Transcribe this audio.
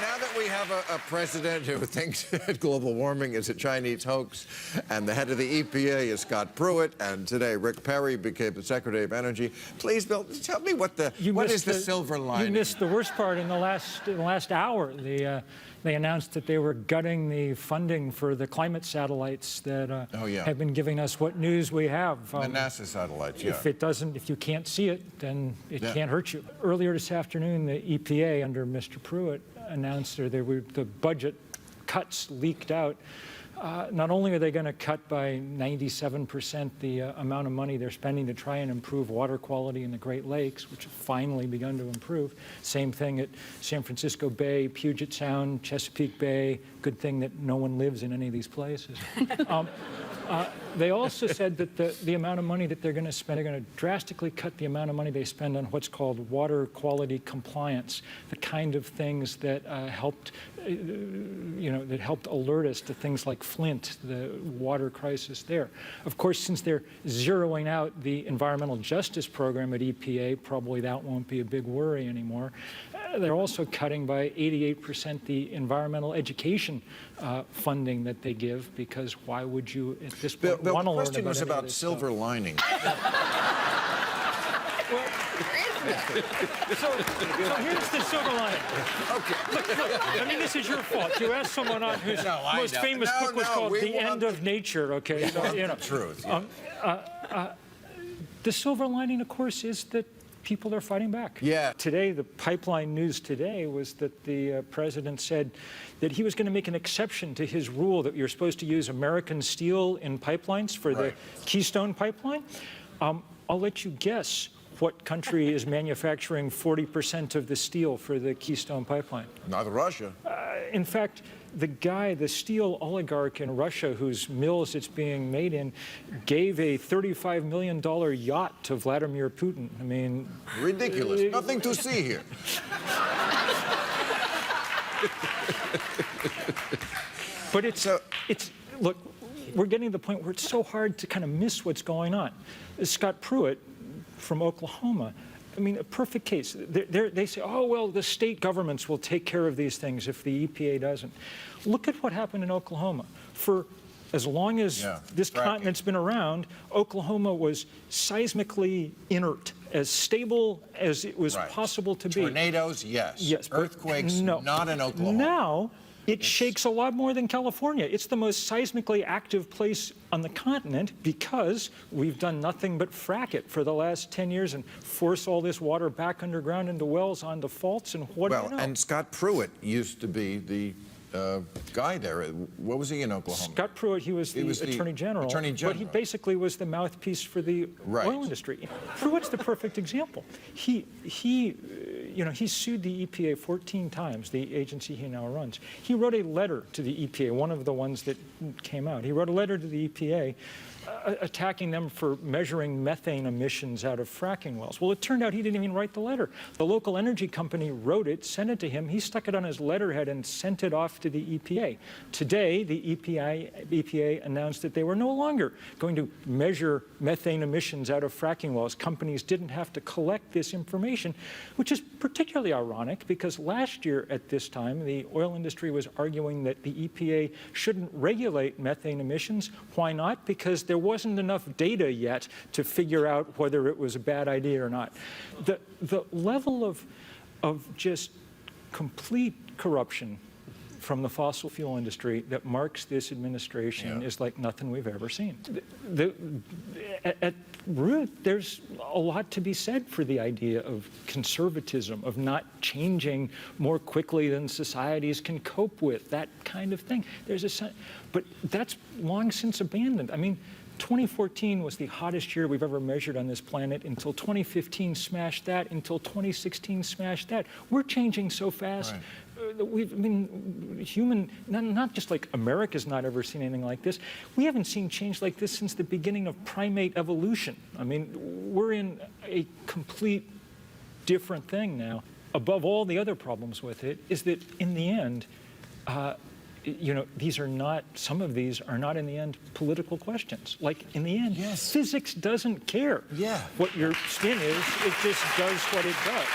Now that we have a president who thinks that global warming is a Chinese hoax, and the head of the EPA is Scott Pruitt, and today Rick Perry became the Secretary of Energy, please, Bill, tell me what is the silver lining? You missed the worst part in the last hour. They announced that they were gutting the funding for the climate satellites that have been giving us what news we have. The NASA satellites, yeah. If you can't see it, then it can't hurt you. Earlier this afternoon, the EPA under Mr. Pruitt announced the budget cuts leaked out. Not only are they going to cut by 97% the amount of money they're spending to try and improve water quality in the Great Lakes, which have finally begun to improve. Same thing at San Francisco Bay, Puget Sound, Chesapeake Bay. Good thing that no one lives in any of these places. They also said that the amount of money that they're going to spend, they're going to drastically cut the amount of money they spend on what's called water quality compliance, the kind of things that helped alert us to things like Flint, the water crisis there. Of course, since they're zeroing out the environmental justice program at EPA, probably that won't be a big worry anymore. They're also cutting by 88% the environmental education funding that they give, because why would you at this point Bill, want to learn about the question was about silver lining. So here's the silver lining. Okay. Look, I mean, this is your fault. You asked someone on whose most famous book was called The End of Nature, okay? So, the truth. Yeah. The silver lining, of course, is that people are fighting back. Yeah. Today, the pipeline news today was that the president said that he was going to make an exception to his rule that you're supposed to use American steel in pipelines for the Keystone pipeline. I'll let you guess what country is manufacturing 40% of the steel for the Keystone pipeline. Not Russia. In fact, the steel oligarch in Russia whose mills it's being made in gave a $35 million yacht to Vladimir Putin. I mean... Ridiculous. Nothing to see here. But look, we're getting to the point where it's so hard to kind of miss what's going on. Scott Pruitt from Oklahoma, I mean, a perfect case. They say, oh, well, the state governments will take care of these things if the EPA doesn't. Look at what happened in Oklahoma. For as long as this continent's been around, Oklahoma was seismically inert, as stable as it was possible to be. Tornadoes, yes. Earthquakes, no. Not in Oklahoma. Now, it shakes a lot more than California. It's the most seismically active place on the continent because we've done nothing but frack it for the last 10 years and force all this water back underground into wells onto faults and what do you know? And Scott Pruitt used to be the guy there. What was he in Oklahoma? Scott Pruitt, he was the Attorney General. But he basically was the mouthpiece for the oil industry. Pruitt's the perfect example. He sued the EPA 14 times, the agency he now runs. He wrote a letter to the EPA, one of the ones that came out. He wrote a letter to the EPA attacking them for measuring methane emissions out of fracking wells. Well, it turned out he didn't even write the letter. The local energy company wrote it, sent it to him. He stuck it on his letterhead and sent it off to the EPA. Today, the EPA announced that they were no longer going to measure methane emissions out of fracking wells. Companies didn't have to collect this information, which is particularly ironic because last year at this time, the oil industry was arguing that the EPA shouldn't regulate methane emissions. Why not? Because there wasn't enough data yet to figure out whether it was a bad idea or not. The level of just complete corruption from the fossil fuel industry that marks this administration is like nothing we've ever seen. At root, there's a lot to be said for the idea of conservatism, of not changing more quickly than societies can cope with, that kind of thing. But that's long since abandoned. I mean, 2014 was the hottest year we've ever measured on this planet until 2015 smashed that, until 2016 smashed that. We're changing so fast. Not just like America's not ever seen anything like this. We haven't seen change like this since the beginning of primate evolution. I mean, we're in a complete different thing now. Above all the other problems with it is that in the end, some of these are not in the end political questions. Like in the end, physics doesn't care what your skin is, it just does what it does.